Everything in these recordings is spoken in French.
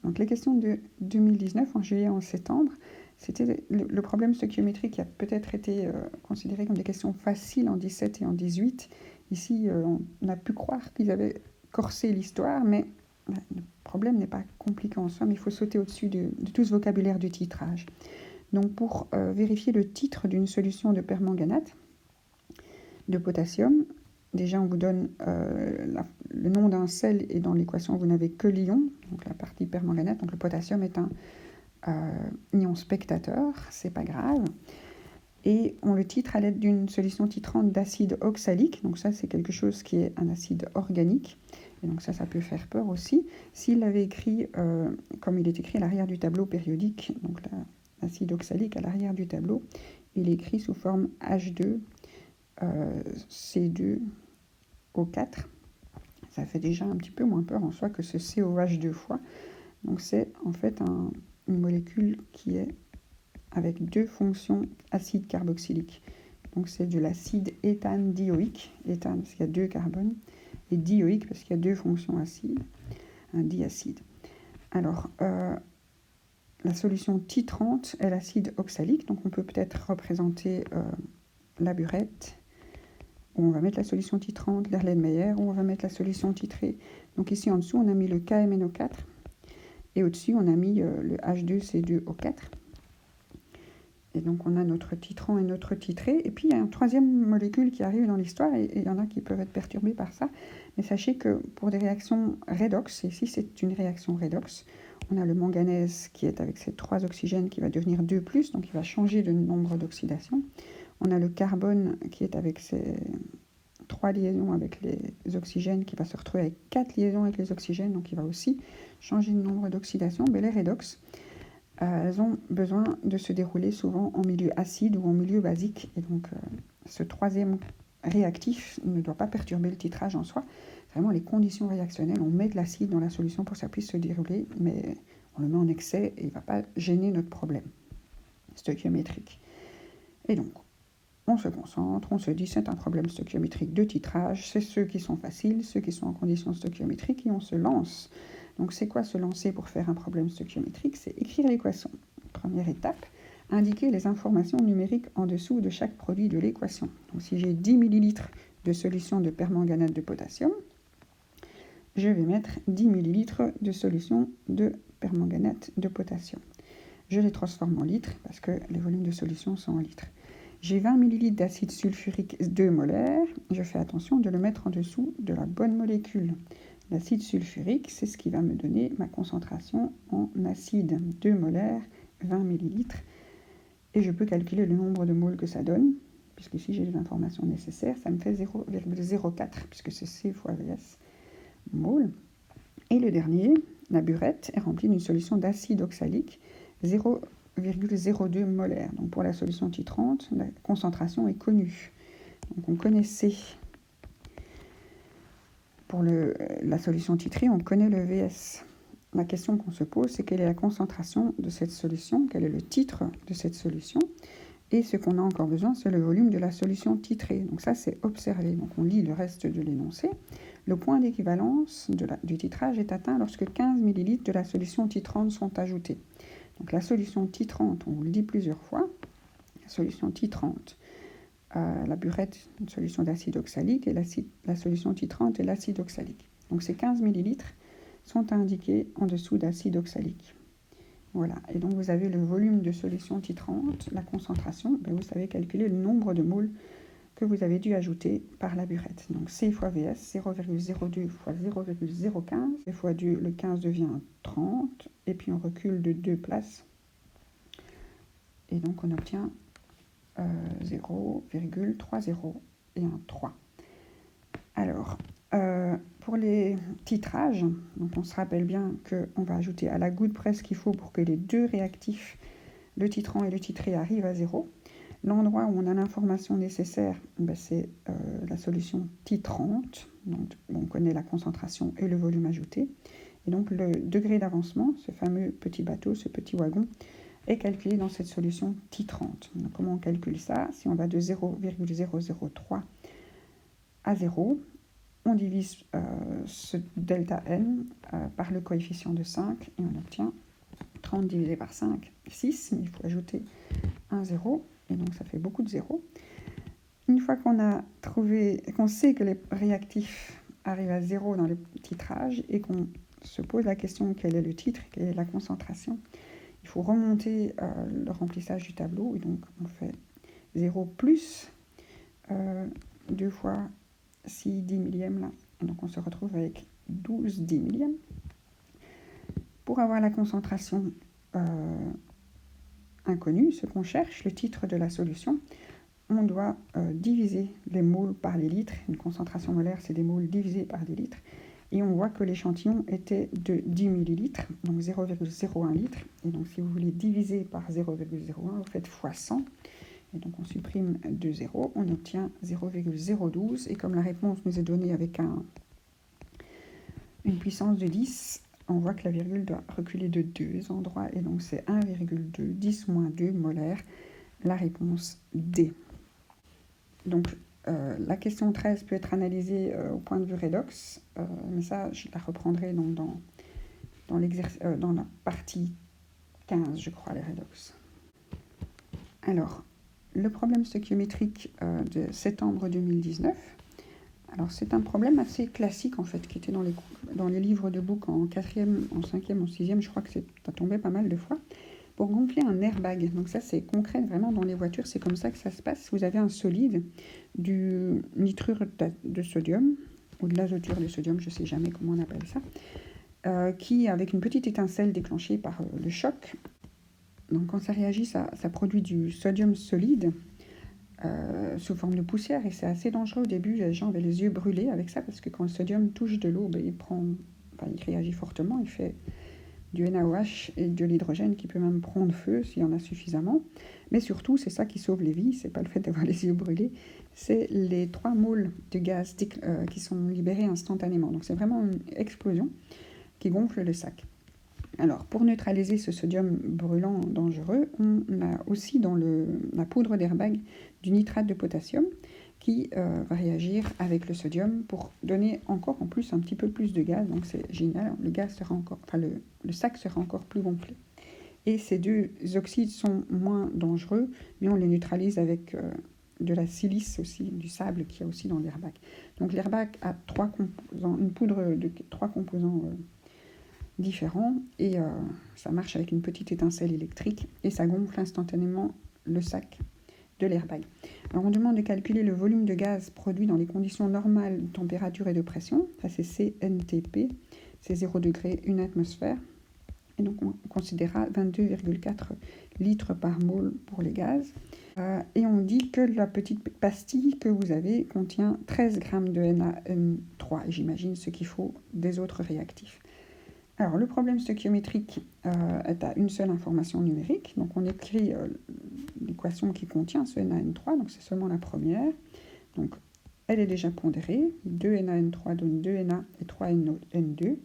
Donc les questions de 2019, en juillet et en septembre, c'était le problème stoichiométrique qui a peut-être été considéré comme des questions faciles en 17 et en 18. Ici, on a pu croire qu'ils avaient corsé l'histoire, mais le problème n'est pas compliqué en soi, mais il faut sauter au-dessus de tout ce vocabulaire du titrage. Donc pour vérifier le titre d'une solution de permanganate de potassium, déjà on vous donne le nom d'un sel et dans l'équation vous n'avez que l'ion, donc la partie permanganate, donc le potassium est un ion spectateur, c'est pas grave. Et on le titre à l'aide d'une solution titrante d'acide oxalique, donc ça c'est quelque chose qui est un acide organique, et donc ça peut faire peur aussi. S'il l'avait écrit comme il est écrit à l'arrière du tableau périodique, donc l'acide oxalique à l'arrière du tableau, il est écrit sous forme H2 C2O4. Ça fait déjà un petit peu moins peur en soi que ce COH deux fois. Donc c'est en fait une molécule qui est avec deux fonctions acide carboxylique. Donc c'est de l'acide éthane dioïque, éthane parce qu'il y a deux carbones, et dioïque parce qu'il y a deux fonctions acides, un diacide. Alors, la solution titrante est l'acide oxalique, donc on peut peut-être représenter la burette, où on va mettre la solution titrante, l'Erlenmeyer, où on va mettre la solution titrée. Donc ici en dessous, on a mis le KMNO4, et au-dessus, on a mis le H2C2O4. Et donc on a notre titrant et notre titré. Et puis il y a une troisième molécule qui arrive dans l'histoire, et il y en a qui peuvent être perturbés par ça. Mais sachez que pour des réactions redox, et ici c'est une réaction redox, on a le manganèse qui est avec ses 3 oxygènes qui va devenir 2+, donc il va changer de nombre d'oxydation. On a le carbone qui est avec ses 3 liaisons avec les oxygènes qui va se retrouver avec 4 liaisons avec les oxygènes, donc il va aussi changer de nombre d'oxydation. Mais les redox, elles ont besoin de se dérouler souvent en milieu acide ou en milieu basique. Et donc, ce troisième réactif ne doit pas perturber le titrage en soi. C'est vraiment les conditions réactionnelles. On met de l'acide dans la solution pour que ça puisse se dérouler, mais on le met en excès et il ne va pas gêner notre problème stoichiométrique. Et donc, on se concentre, on se dit c'est un problème stoichiométrique de titrage, c'est ceux qui sont faciles, ceux qui sont en conditions stoichiométriques, et on se lance. Donc c'est quoi se lancer pour faire un problème stoichiométrique? C'est écrire l'équation. Première étape, indiquer les informations numériques en dessous de chaque produit de l'équation. Donc si j'ai 10 ml de solution de permanganate de potassium, je vais mettre 10 ml de solution de permanganate de potassium. Je les transforme en litres parce que les volumes de solution sont en litres. J'ai 20 ml d'acide sulfurique 2 molaires. Je fais attention de le mettre en dessous de la bonne molécule. L'acide sulfurique, c'est ce qui va me donner ma concentration en acide 2 molaires, 20 ml. Et je peux calculer le nombre de moles que ça donne, puisque si j'ai les informations nécessaires, ça me fait 0,04, puisque c'est C fois Vs moles. Et le dernier, la burette, est remplie d'une solution d'acide oxalique, 0,02 molaire. Donc pour la solution titrante, la concentration est connue. Donc on connaît C. Pour la solution titrée, on connaît le Vs. La question qu'on se pose, c'est quelle est la concentration de cette solution, quel est le titre de cette solution, et ce qu'on a encore besoin, c'est le volume de la solution titrée. Donc ça, c'est observé. Donc on lit le reste de l'énoncé. Le point d'équivalence du titrage est atteint lorsque 15 ml de la solution titrante sont ajoutés. Donc la solution titrante, on vous le dit plusieurs fois, la solution titrante, la burette, une solution d'acide oxalique, et la solution titrante est l'acide oxalique. Donc ces 15 ml sont indiqués en dessous d'acide oxalique. Voilà, et donc vous avez le volume de solution titrante, la concentration, vous savez calculer le nombre de moles que vous avez dû ajouter par la burette. Donc C fois Vs, 0,02 fois 0,015, et fois le 15 devient 30, et puis on recule de 2 places, et donc on obtient 0,30 et un 3. Alors, pour les titrages, donc on se rappelle bien qu'on va ajouter à la goutte près ce qu'il faut pour que les deux réactifs, le titrant et le titré, arrivent à 0. L'endroit où on a l'information nécessaire, c'est la solution titrante. Donc on connaît la concentration et le volume ajouté. Et donc le degré d'avancement, ce fameux petit bateau, ce petit wagon, est calculé dans cette solution titrante. Donc comment on calcule ça? Si on va de 0,003 à 0, on divise ce delta n par le coefficient de 5 et on obtient 30 divisé par 5, 6, mais il faut ajouter un 0, et donc ça fait beaucoup de zéros. Une fois qu'on sait que les réactifs arrivent à 0 dans le titrage et qu'on se pose la question quel est le titre, quelle est la concentration, il faut remonter le remplissage du tableau, et donc on fait 0 plus 2 fois 6 10 millièmes là, et donc on se retrouve avec 12 10 millièmes. Pour avoir la concentration inconnue, ce qu'on cherche, le titre de la solution, on doit diviser les moles par les litres. Une concentration molaire, c'est des moles divisés par des litres. Et on voit que l'échantillon était de 10 millilitres, donc 0,01 litre. Et donc si vous voulez diviser par 0,01, vous faites fois 100. Et donc on supprime 2 zéros, on obtient 0,012. Et comme la réponse nous est donnée avec une puissance de 10, on voit que la virgule doit reculer de 2 endroits. Et donc c'est 1,2, 10 moins 2 molaires. La réponse D. Donc la question 13 peut être analysée au point de vue redox, mais ça je la reprendrai donc dans la partie 15, je crois, les redox. Alors, le problème stoichiométrique de septembre 2019, alors c'est un problème assez classique en fait, qui était dans les livres de book en 4e, en 5e, en 6e, je crois que ça tombait pas mal de fois. Pour gonfler un airbag, donc ça c'est concret vraiment dans les voitures, c'est comme ça que ça se passe. Vous avez un solide, du nitrure de sodium, ou de l'azoture de sodium, je ne sais jamais comment on appelle ça, qui, avec une petite étincelle déclenchée par le choc, donc quand ça réagit, ça produit du sodium solide sous forme de poussière, et c'est assez dangereux au début. Les gens avaient les yeux brûlés avec ça, parce que quand le sodium touche de l'eau, il réagit fortement, il fait du NaOH et de l'hydrogène qui peut même prendre feu s'il y en a suffisamment. Mais surtout, c'est ça qui sauve les vies, c'est pas le fait d'avoir les yeux brûlés, c'est les 3 moles de gaz qui sont libérés instantanément. Donc c'est vraiment une explosion qui gonfle le sac. Alors, pour neutraliser ce sodium brûlant dangereux, on a aussi dans la poudre d'airbag du nitrate de potassium qui va réagir avec le sodium pour donner encore en plus un petit peu plus de gaz. Donc c'est génial, le sac sera encore plus gonflé. Et ces deux oxydes sont moins dangereux, mais on les neutralise avec de la silice aussi, du sable qu'il y a aussi dans l'airbag. Donc l'airbag a une poudre de 3 composants différents, et ça marche avec une petite étincelle électrique, et ça gonfle instantanément le sac de l'airbag. Alors on demande de calculer le volume de gaz produit dans les conditions normales de température et de pression. Ça c'est CNTP, c'est 0 degré, 1 atmosphère. Et donc on considérera 22,4 litres par mole pour les gaz. Et on dit que la petite pastille que vous avez contient 13 grammes de NaN3. Et j'imagine ce qu'il faut des autres réactifs. Alors, le problème stoichiométrique est à une seule information numérique. Donc, on écrit l'équation qui contient ce NaN3. Donc, c'est seulement la première. Donc, elle est déjà pondérée. 2 NaN3 donne 2 Na et 3 N2.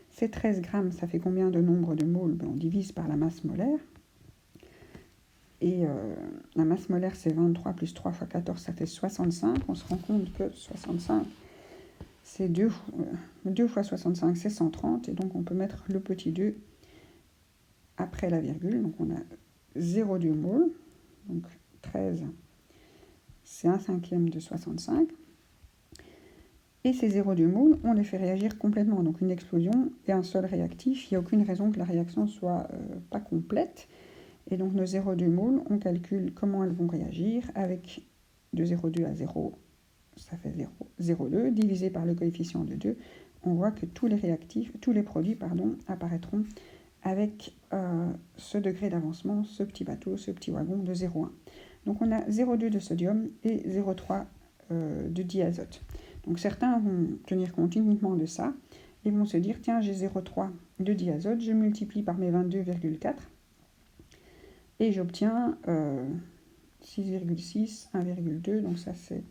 Ces 13 grammes, ça fait combien de nombre de moles? On divise par la masse molaire. Et la masse molaire, c'est 23 plus 3 fois 14, ça fait 65. On se rend compte que 65... c'est 2 fois 65, c'est 130, et donc on peut mettre le petit 2 après la virgule. Donc on a 0,2 mol, donc 13, c'est 1/5 de 65. Et ces 0,2 mol, on les fait réagir complètement, donc une explosion et un seul réactif. Il n'y a aucune raison que la réaction soit pas complète. Et donc nos 0,2 mol, on calcule comment elles vont réagir avec de 0,2 à 0. Ça fait 0,2 divisé par le coefficient de 2, on voit que tous les produits apparaîtront avec ce degré d'avancement, ce petit bateau, ce petit wagon de 0,1. Donc on a 0,2 de sodium et 0,3 de diazote. Donc certains vont tenir compte uniquement de ça et vont se dire, tiens, j'ai 0,3 de diazote, je multiplie par mes 22,4 et j'obtiens 6,6, 1,2, donc ça c'est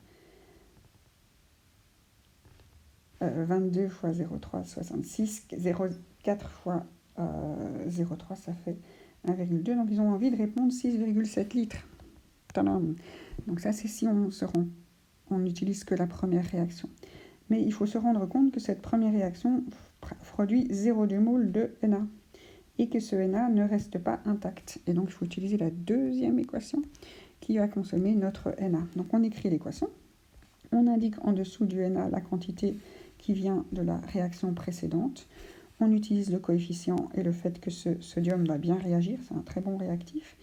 22 fois 0,3, 66, 0,4 fois 0,3, ça fait 1,2. Donc ils ont envie de répondre 6,7 litres. Tadam. Donc ça c'est si on n'utilise que la première réaction. Mais il faut se rendre compte que cette première réaction produit 0,2 mol de Na et que ce Na ne reste pas intact. Et donc, il faut utiliser la deuxième équation qui va consommer notre Na. Donc, on écrit l'équation. On indique en dessous du Na la quantité qui vient de la réaction précédente. On utilise le coefficient et le fait que ce sodium va bien réagir. C'est un très bon réactif.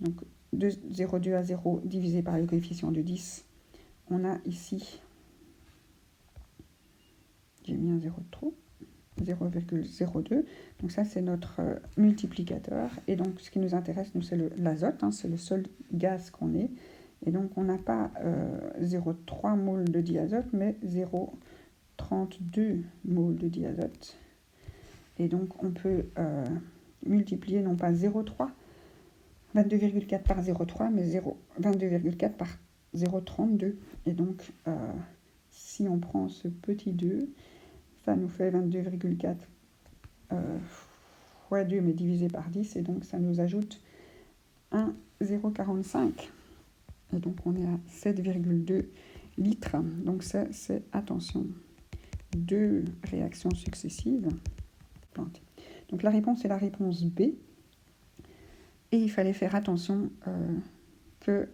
Donc, 0,2 à 0 divisé par le coefficient de 10. On a ici, j'ai mis un 0 de trop, 0,02. Donc ça, c'est notre multiplicateur. Et donc, ce qui nous intéresse, nous, c'est l'azote. C'est le seul gaz qu'on ait. Et donc, on n'a pas 0,3 mol de diazote, mais 0,32 mol de diazote. Et donc, on peut multiplier non pas 0,3, 22,4 par 0,3, mais 22,4 par 0,32. Et donc, si on prend ce petit 2, ça nous fait 22,4 fois 2, mais divisé par 10, et donc ça nous ajoute 1,045. Et donc, on est à 7,2 litres. Donc, ça, c'est, attention, 2 réactions successives. Donc, la réponse est la réponse B. Et il fallait faire attention que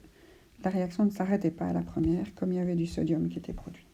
la réaction ne s'arrêtait pas à la première, comme il y avait du sodium qui était produit.